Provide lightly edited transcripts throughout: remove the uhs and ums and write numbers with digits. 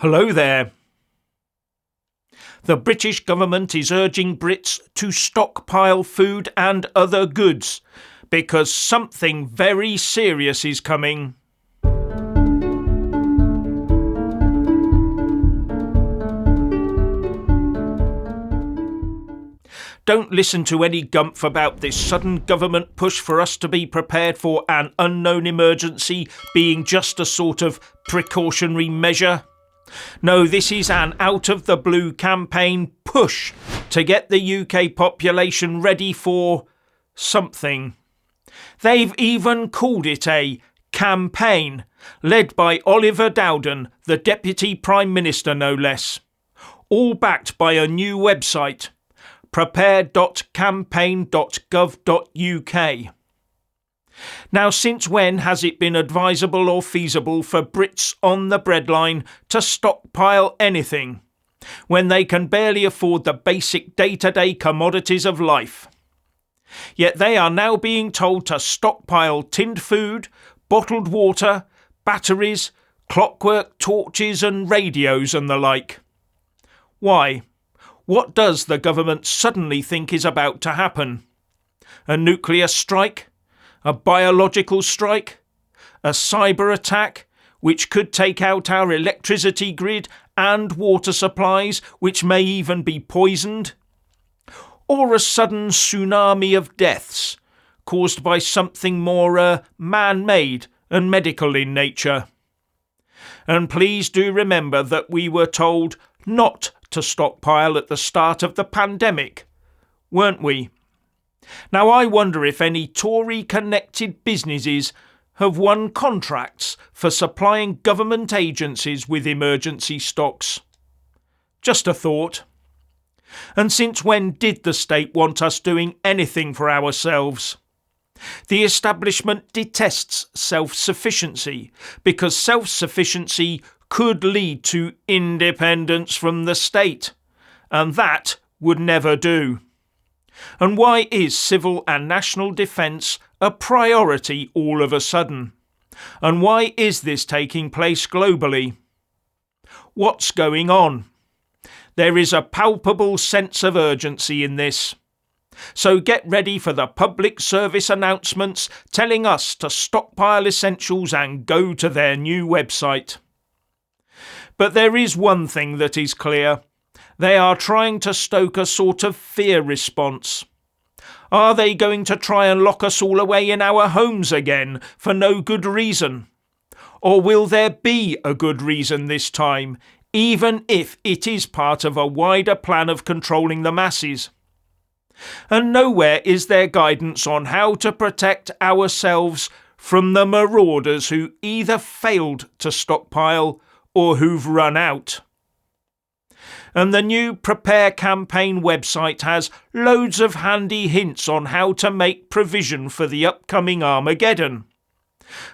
Hello there. The British government is urging Brits to stockpile food and other goods because something very serious is coming. Don't listen to any gumph about this sudden government push for us to be prepared for an unknown emergency being just a sort of precautionary measure. No, this is an out-of-the-blue campaign push to get the UK population ready for something. They've even called it a campaign, led by Oliver Dowden, the Deputy Prime Minister no less. All backed by a new website, prepare.campaign.gov.uk. Now, since when has it been advisable or feasible for Brits on the breadline to stockpile anything, when they can barely afford the basic day-to-day commodities of life? Yet they are now being told to stockpile tinned food, bottled water, batteries, clockwork, torches and radios and the like. Why? What does the government suddenly think is about to happen? A nuclear strike? A biological strike? A cyber attack, which could take out our electricity grid and water supplies, which may even be poisoned? Or a sudden tsunami of deaths, caused by something more man-made and medical in nature? And please do remember that we were told not to stockpile at the start of the pandemic, weren't we? Now I wonder if any Tory-connected businesses have won contracts for supplying government agencies with emergency stocks. Just a thought. And since when did the state want us doing anything for ourselves? The establishment detests self-sufficiency because self-sufficiency could lead to independence from the state, and that would never do. And why is civil and national defence a priority all of a sudden? And why is this taking place globally? What's going on? There is a palpable sense of urgency in this. So get ready for the public service announcements telling us to stockpile essentials and go to their new website. But there is one thing that is clear. They are trying to stoke a sort of fear response. Are they going to try and lock us all away in our homes again for no good reason? Or will there be a good reason this time, even if it is part of a wider plan of controlling the masses? And nowhere is there guidance on how to protect ourselves from the marauders who either failed to stockpile or who've run out. And the new Prepare campaign website has loads of handy hints on how to make provision for the upcoming Armageddon.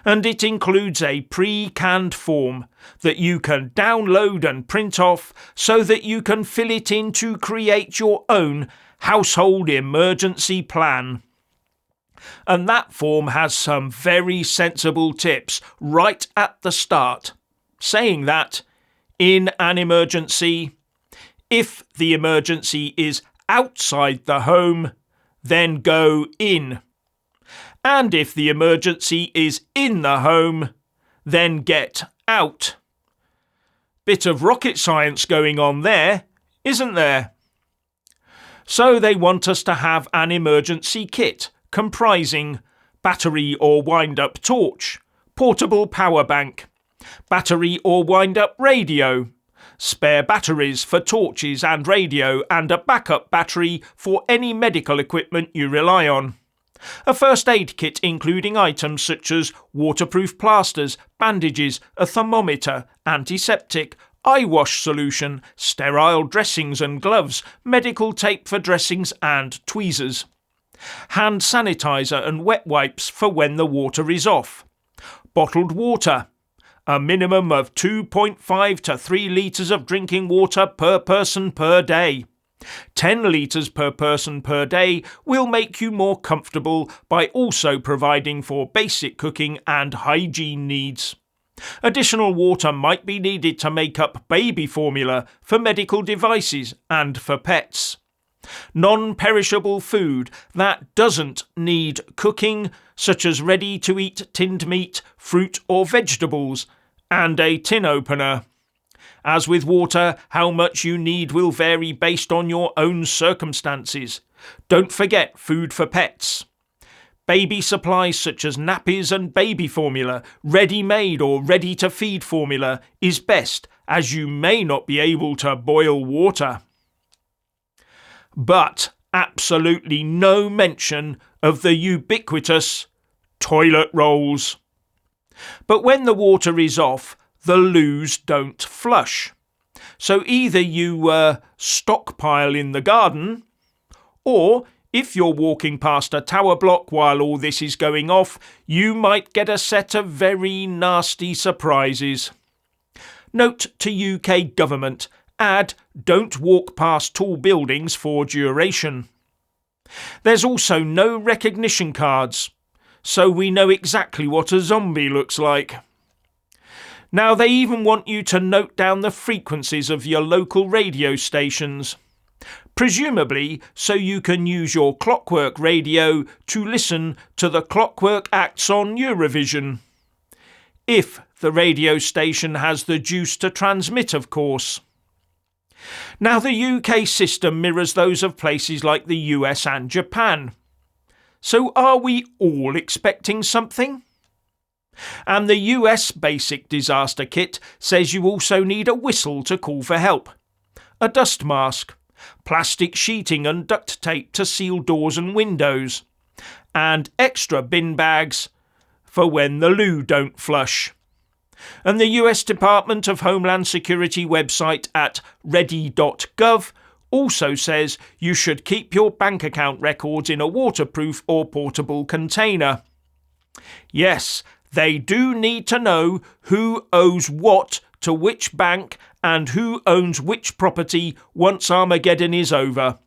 And it includes a pre-canned form that you can download and print off so that you can fill it in to create your own household emergency plan. And that form has some very sensible tips right at the start, saying that in an emergency, if the emergency is outside the home, then go in. And if the emergency is in the home, then get out. Bit of rocket science going on there, isn't there? So they want us to have an emergency kit comprising battery or wind-up torch, portable power bank, battery or wind-up radio, spare batteries for torches and radio, and a backup battery for any medical equipment you rely on. A first aid kit including items such as waterproof plasters, bandages, a thermometer, antiseptic, eye wash solution, sterile dressings and gloves, medical tape for dressings and tweezers, hand sanitizer and wet wipes for when the water is off, bottled water, a minimum of 2.5 to 3 litres of drinking water per person per day. 10 litres per person per day will make you more comfortable by also providing for basic cooking and hygiene needs. Additional water might be needed to make up baby formula for medical devices and for pets. Non-perishable food that doesn't need cooking, such as ready-to-eat tinned meat, fruit or vegetables, and a tin opener. As with water, how much you need will vary based on your own circumstances. Don't forget food for pets. Baby supplies such as nappies and baby formula, ready-made or ready-to-feed formula is best, as you may not be able to boil water. But absolutely no mention of the ubiquitous toilet rolls. But when the water is off, the loos don't flush. So either you stockpile in the garden, or if you're walking past a tower block while all this is going off, you might get a set of very nasty surprises. Note to UK government, add don't walk past tall buildings for duration. There's also no recognition cards, so we know exactly what a zombie looks like. Now they even want you to note down the frequencies of your local radio stations, presumably so you can use your clockwork radio to listen to the clockwork acts on Eurovision. If the radio station has the juice to transmit, of course. Now the UK system mirrors those of places like the US and Japan. So are we all expecting something? And the US Basic Disaster Kit says you also need a whistle to call for help, a dust mask, plastic sheeting and duct tape to seal doors and windows, and extra bin bags for when the loo don't flush. And the US Department of Homeland Security website at ready.gov also says you should keep your bank account records in a waterproof or portable container. Yes, they do need to know who owes what to which bank and who owns which property once Armageddon is over,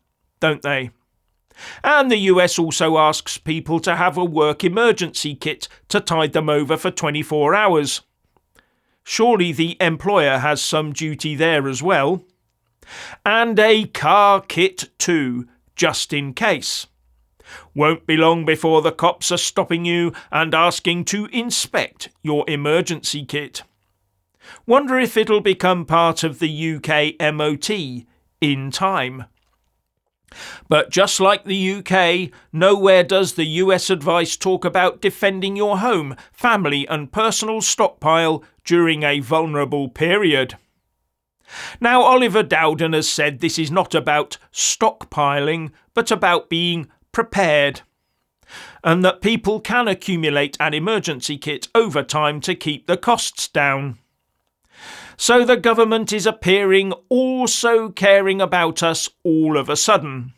don't they? And the US also asks people to have a work emergency kit to tide them over for 24 hours. Surely the employer has some duty there as well. And a car kit too, just in case. Won't be long before the cops are stopping you and asking to inspect your emergency kit. Wonder if it'll become part of the UK MOT in time. But just like the UK, nowhere does the US advice talk about defending your home, family and personal stockpile during a vulnerable period. Now, Oliver Dowden has said this is not about stockpiling, but about being prepared, and that people can accumulate an emergency kit over time to keep the costs down. So the government is appearing also caring about us all of a sudden.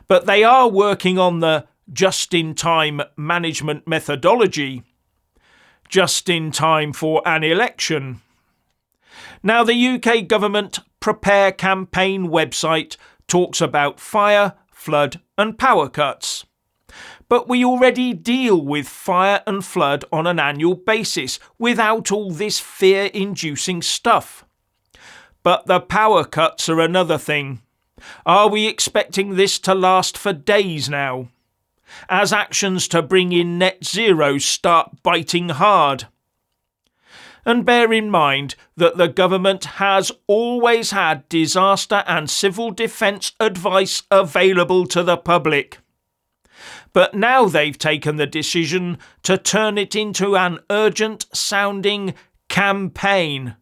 But they are working on the just-in-time management methodology. Just in time for an election. Now the UK government Prepare campaign website talks about fire, flood and power cuts. But we already deal with fire and flood on an annual basis without all this fear-inducing stuff. But the power cuts are another thing. Are we expecting this to last for days now? As actions to bring in net zero start biting hard. And bear in mind that the government has always had disaster and civil defence advice available to the public. But now they've taken the decision to turn it into an urgent-sounding campaign.